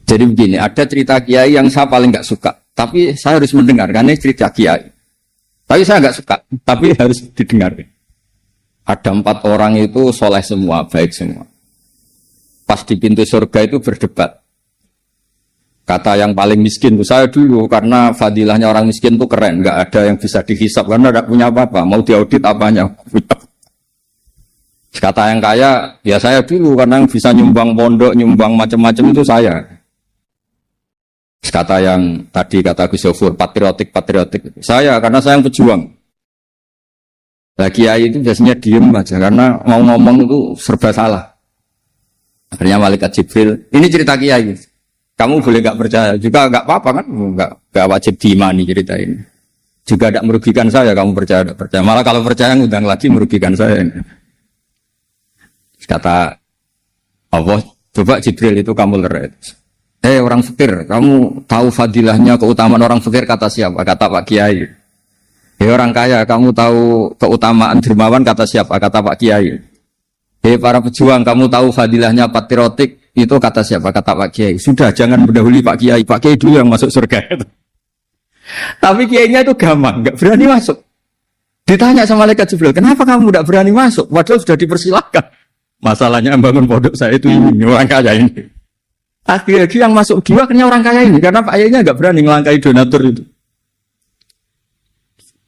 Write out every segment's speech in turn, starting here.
Jadi begini, ada cerita kiai yang saya paling nggak suka, tapi saya harus mendengar karena ini cerita kiai. Tapi saya nggak suka, tapi harus didengar. Ada 4 orang itu soleh semua, baik semua. Pas di pintu surga itu berdebat. Kata yang paling miskin itu saya dulu, karena fadilahnya orang miskin itu keren, nggak ada yang bisa dihisap karena tidak punya apa-apa, mau diaudit apanya. Kata yang kaya, ya saya dulu karena yang bisa nyumbang pondok, nyumbang macam-macam itu saya. Kata yang tadi kata Gus Yofur, patriotik. Saya karena saya yang pejuang. Lah kiai itu biasanya diem aja karena mau ngomong itu serba salah. Akhirnya malaikat Jibril, ini cerita kiai. Kamu boleh nggak percaya juga nggak apa-apa kan? Nggak wajib diimani cerita ini. Juga tidak merugikan saya kamu percaya tidak percaya. Malah kalau percaya ngundang lagi merugikan saya. Kata Allah, coba Jibril itu kamu leret. Orang fakir, kamu tahu fadilahnya keutamaan orang fakir kata siapa? Kata Pak Kiai. Orang kaya, kamu tahu keutamaan dermawan kata siapa? Kata Pak Kiai. Para pejuang, kamu tahu fadilahnya patriotik itu kata siapa? Kata Pak Kiai. Sudah, jangan mendahului Pak Kiai. Pak Kiai dulu yang masuk surga. Tapi kiainya itu gampang, nggak berani masuk. Ditanya sama malaikat Jibril, kenapa kamu tidak berani masuk? Padahal sudah dipersilahkan. Masalahnya yang bangun pondok saya itu ini, orang kaya ini. Akhirnya yang masuk dua akhirnya orang kaya ini karena Pak Ayahnya nggak berani ngelangkai donatur itu.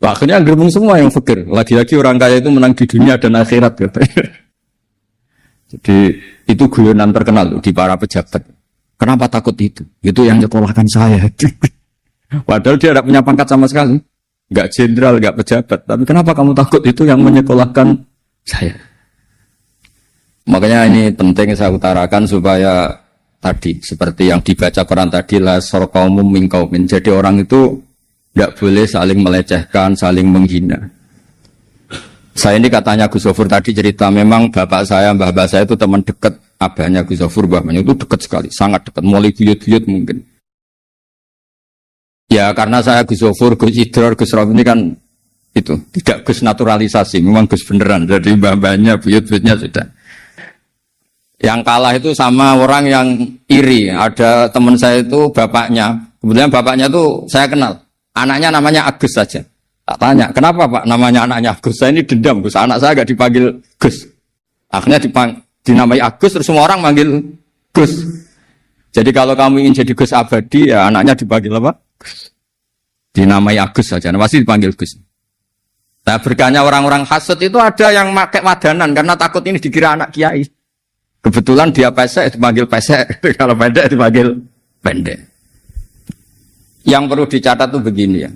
Akhirnya gerbong semua yang fakir. Lagi-lagi orang kaya itu menang di dunia dan akhirat katanya. Jadi itu guyonan terkenal di para pejabat. Kenapa takut itu? Itu yang nyekolahkan saya. Padahal dia tidak punya pangkat sama sekali, nggak jenderal, nggak pejabat. Tapi kenapa kamu takut itu yang menyekolahkan saya? Makanya ini penting saya utarakan supaya tadi, seperti yang dibaca Quran tadi, la sorqaumum min qaumin. Jadi orang itu tidak boleh saling melecehkan, saling menghina. Saya ini katanya Gus Yofur tadi cerita, memang bapak saya, mbah saya itu teman dekat, abahnya Gus Yofur, mbahnya itu dekat sekali, sangat dekat, mulai buyut-buyut mungkin. Ya karena saya Gus Yofur, Gus Idror, Gus Rob ini kan itu, tidak Gus naturalisasi, memang Gus beneran, jadi mbah-mbahnya, buyut-buyutnya sudah. Yang kalah itu sama orang yang iri. Ada teman saya itu bapaknya. Kemudian bapaknya itu saya kenal. Anaknya namanya Agus saja. Tak tanya, kenapa Pak namanya anaknya Agus? Saya ini dendam Gus. Anak saya gak dipanggil Gus. Akhirnya dinamai Agus, terus semua orang manggil Gus. Jadi kalau kamu ingin jadi Gus abadi, ya anaknya dipanggil apa? Gus. Dinamai Agus saja. Nah, pasti dipanggil Gus. Nah berkahnya orang-orang hasud itu ada yang pakai wadanan karena takut ini dikira anak kiai. Kebetulan dia pesek, dipanggil pesek. Kalau pendek, dipanggil pendek. Yang perlu dicatat tuh begini ya.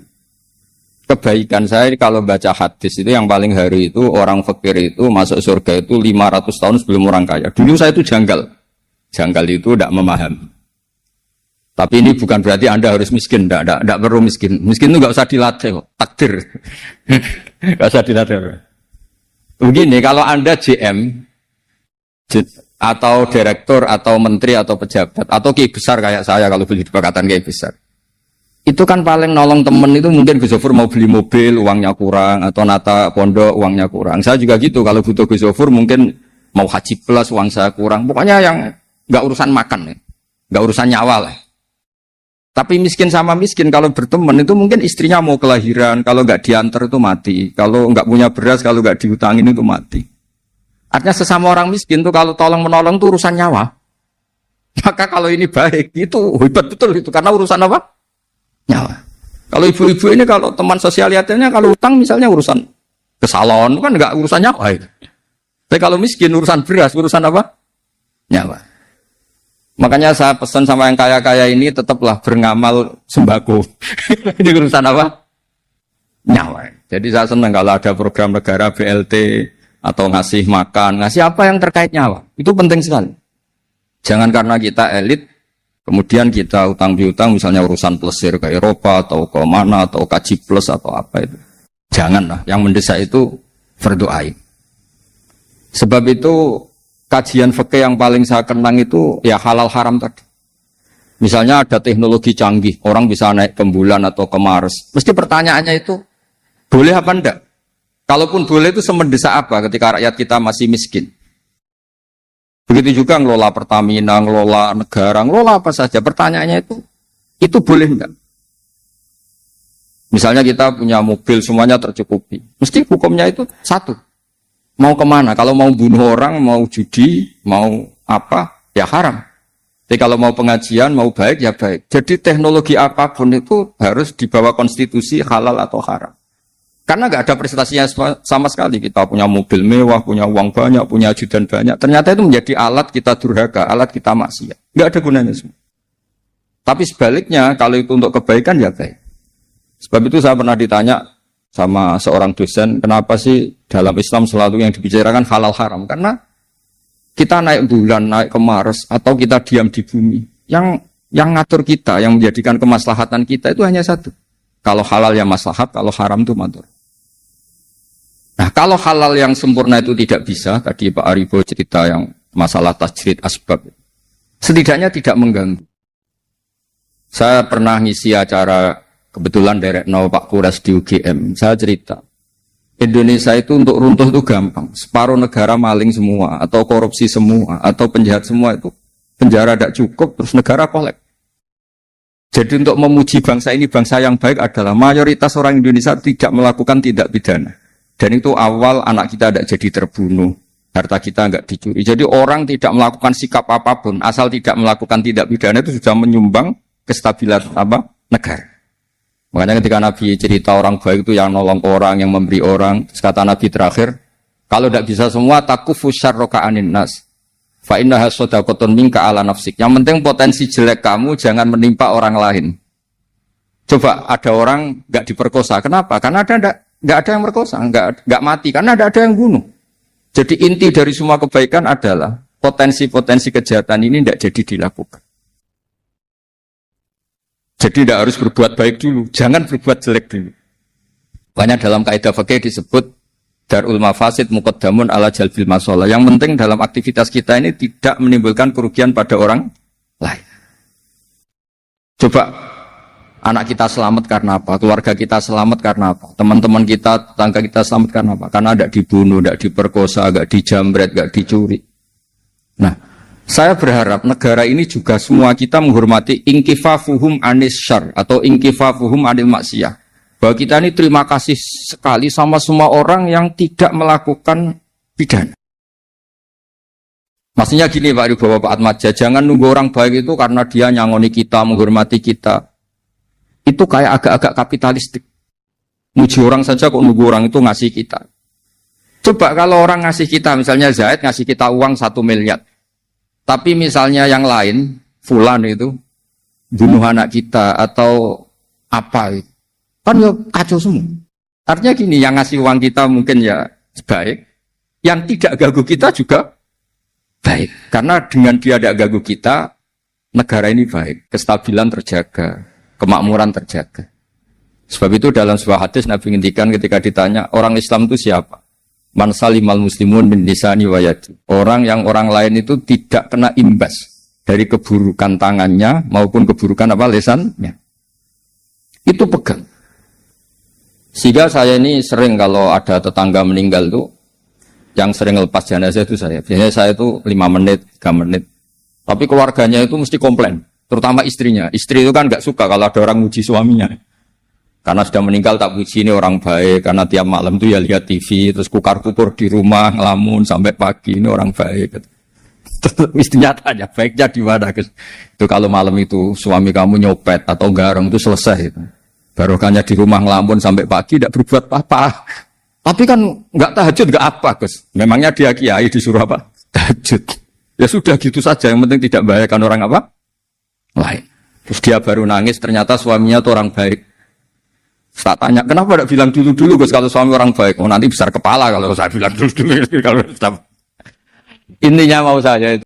Kebaikan saya kalau baca hadis itu yang paling hari itu orang fakir itu masuk surga itu 500 tahun sebelum orang kaya. Dulu saya itu janggal. Janggal itu tidak memahami. Tapi ini bukan berarti Anda harus miskin. Tidak perlu miskin. Miskin itu nggak usah dilatih. Takdir. Nggak usah dilatih. Begini, kalau Anda JM atau direktur atau menteri atau pejabat atau kiai besar kayak saya kalau beli dipakatan kiai besar itu kan paling nolong temen itu mungkin Gus Yofur mau beli mobil uangnya kurang atau nata pondok uangnya kurang, saya juga gitu kalau butuh Gus Yofur mungkin mau haji plus uang saya kurang, pokoknya yang nggak urusan makan ya, nggak urusan nyawa lah. Tapi miskin sama miskin kalau berteman itu mungkin istrinya mau kelahiran, kalau nggak diantar itu mati, kalau nggak punya beras, kalau nggak diutangin itu mati. Artinya sesama orang miskin tuh kalau tolong menolong tuh urusan nyawa. Maka kalau ini baik itu hebat betul itu karena urusan apa? Nyawa. Kalau ibu-ibu ini kalau teman sosialitinya kalau utang misalnya urusan ke salon kan enggak urusan nyawa itu. Tapi kalau miskin urusan beras, urusan apa? Nyawa. Makanya saya pesan sama yang kaya-kaya ini tetaplah beramal sembako. Ini urusan apa? Nyawa. Jadi saya senang kalau ada program negara BLT atau ngasih makan, ngasih apa yang terkait nyawa. Itu penting sekali. Jangan karena kita elit, kemudian kita utang piutang, misalnya urusan plesir ke Eropa, atau ke mana, atau kaji plus, atau apa itu. Janganlah, yang mendesak itu fardhu ain. Sebab itu, kajian fikih yang paling saya kenang itu, ya halal haram tadi. Misalnya ada teknologi canggih, orang bisa naik ke bulan atau ke Mars. Mesti pertanyaannya itu, boleh apa enggak? Kalaupun boleh itu semendesak apa ketika rakyat kita masih miskin? Begitu juga ngelola Pertamina, ngelola negara, ngelola apa saja. Pertanyaannya itu boleh enggak? Misalnya kita punya mobil semuanya tercukupi. Mesti hukumnya itu satu. Mau kemana? Kalau mau bunuh orang, mau judi, mau apa, ya haram. Jadi kalau mau pengajian, mau baik, ya baik. Jadi teknologi apapun itu harus dibawa konstitusi halal atau haram. Karena nggak ada prestasinya sama sekali. Kita punya mobil mewah, punya uang banyak, punya ajudan banyak. Ternyata itu menjadi alat kita durhaka, alat kita maksiat. Nggak ada gunanya semua. Tapi sebaliknya, kalau itu untuk kebaikan, ya baik. Sebab itu saya pernah ditanya sama seorang dosen, kenapa sih dalam Islam selalu yang dibicarakan halal haram? Karena kita naik bulan, naik ke Mars, atau kita diam di bumi. Yang ngatur kita, yang menjadikan kemaslahatan kita itu hanya satu. Kalau halal ya maslahat, kalau haram itu matur. Nah, kalau halal yang sempurna itu tidak bisa, tadi Pak Aribo cerita yang masalah tajrid asbab, setidaknya tidak mengganggu. Saya pernah ngisi acara, kebetulan derek Pak Kuras di UGM, saya cerita, Indonesia itu untuk runtuh itu gampang, separuh negara maling semua, atau korupsi semua, atau penjahat semua itu, penjara tidak cukup, terus negara kolek. Jadi untuk memuji bangsa ini, bangsa yang baik adalah mayoritas orang Indonesia tidak melakukan tindak pidana. Dan itu awal anak kita tidak jadi terbunuh, harta kita enggak dicuri. Jadi orang tidak melakukan sikap apapun, asal tidak melakukan tindak pidana itu sudah menyumbang kestabilan negara. Makanya ketika Nabi cerita orang baik itu yang nolong orang, yang memberi orang, terus kata Nabi terakhir, kalau tidak bisa semua takufu syarroka anin nas, fa innaha shadaqatun minka ala nafsik. Yang penting potensi jelek kamu jangan menimpa orang lain. Coba ada orang enggak diperkosa, kenapa? Karena nggak ada yang merkosa, nggak mati, karena ada yang bunuh. Jadi inti dari semua kebaikan adalah potensi-potensi kejahatan ini tidak jadi dilakukan. Jadi tidak harus berbuat baik dulu, jangan berbuat jelek dulu. Banyak dalam kaidah fikih disebut darul mafasid muqaddamun ala jalbil masalah. Yang penting dalam aktivitas kita ini tidak menimbulkan kerugian pada orang lain. Coba anak kita selamat karena apa? Keluarga kita selamat karena apa? Teman-teman kita, tetangga kita selamat karena apa? Karena tidak dibunuh, tidak diperkosa, tidak dijamret, tidak dicuri. Nah, saya berharap negara ini juga semua kita menghormati inkifafuhum anis syar atau inkifafuhum anil maksiyah. Bahwa kita ini terima kasih sekali sama semua orang yang tidak melakukan pidana. Maksudnya gini Pak Ridho, Pak Atmaja, jangan nunggu orang baik itu karena dia nyangoni kita, menghormati kita. Itu kayak agak-agak kapitalistik. Muji orang saja kok nunggu orang itu ngasih kita. Coba kalau orang ngasih kita, misalnya Zaid ngasih kita uang 1 miliar. Tapi misalnya yang lain, Fulan itu, bunuh anak kita atau apa itu. Kan ya kacau semua. Artinya gini, yang ngasih uang kita mungkin ya baik. Yang tidak ganggu kita juga baik. Karena dengan dia tidak ganggu kita, negara ini baik. Kestabilan terjaga. Kemakmuran terjaga. Sebab itu dalam sebuah hadis Nabi ngendikan ketika ditanya orang Islam itu siapa? Man salimal muslimun min lisani wa yadi. Orang yang orang lain itu tidak kena imbas dari keburukan tangannya maupun keburukan lisannya. Itu pegang. Sehingga saya ini sering kalau ada tetangga meninggal tuh yang sering lepas jenazah itu saya. Biasanya saya itu 5 menit, 3 menit. Tapi keluarganya itu mesti komplain. Terutama istrinya. Istri itu kan nggak suka kalau ada orang muji suaminya. Karena sudah meninggal tak puji ini orang baik. Karena tiap malam itu ya lihat TV. Terus kukar-kukur di rumah, ngelamun sampai pagi. Ini orang baik. Istrinya tanya, baiknya di mana? Itu kalau malam itu suami kamu nyopet atau garong itu selesai. Barokahnya di rumah ngelamun sampai pagi tidak berbuat apa-apa. Tapi kan nggak tahajud, nggak apa, Gus. Memangnya dia kiai disuruh apa? Tahajud. Ya sudah gitu saja. Yang penting tidak bahayakan orang apa? Lain. Terus dia baru nangis, ternyata suaminya itu orang baik. Saya tanya, kenapa tidak bilang dulu-dulu Gus kalau suami orang baik? Oh nanti besar kepala kalau saya bilang dulu-dulu. Intinya mau saya itu.